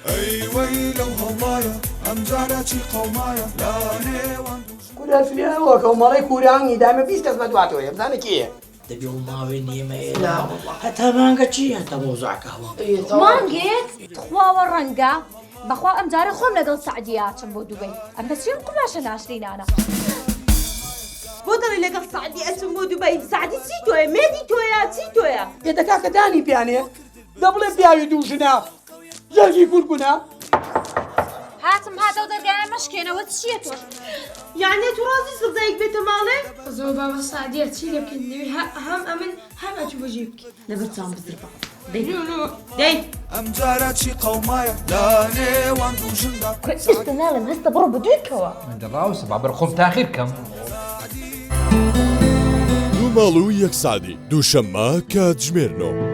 ئەیوەی لەو هەڵمایە ئەم جارە چی قەومایە لە نێوان كورافليا وكوماري كوراني دائما بيس كسمة دواتو يا بزانا كيه دەبی وڵاوێ نیمەیە هەتا مانگە چی هەتا مۆزوعکە هەڵە مانگێت خواوە ڕەنگە بەخوا ئەم جارە خۆم لەگەڵ سعدیە چم بۆ دووبەی ئەم بەچێن قوماشە ناشرینانە بۆ دەڵی لەگەڵ سعدی ئەچم بۆ دووبەی سعدی چی تۆیە مێدی تۆیە چی تۆیە يدكا كداني بياني دبل بياوي دوشنا زرقي كلكنا هاتم هاتە و دەرگایە مەشکێنەوە چییە تۆ یعنی تو ڕازی سزایك بێتە ماڵێ زۆر بابە سعدیە چی لێ بکەین نەوی هەم ئەمن هەم ئەچوو بەجێ بکەین لەبەر چاوم بزربە دەی ئەم جارە چی قەومایە لە نێوان دوو ژندا ئێستا ناڵم هەستە بڕۆ بەدوێتەوە من دەڕاوسە با بەرخۆم تاخیر بکەم دوو ماڵ و یەک سعدی دووشەممە کاتژمێرنەوە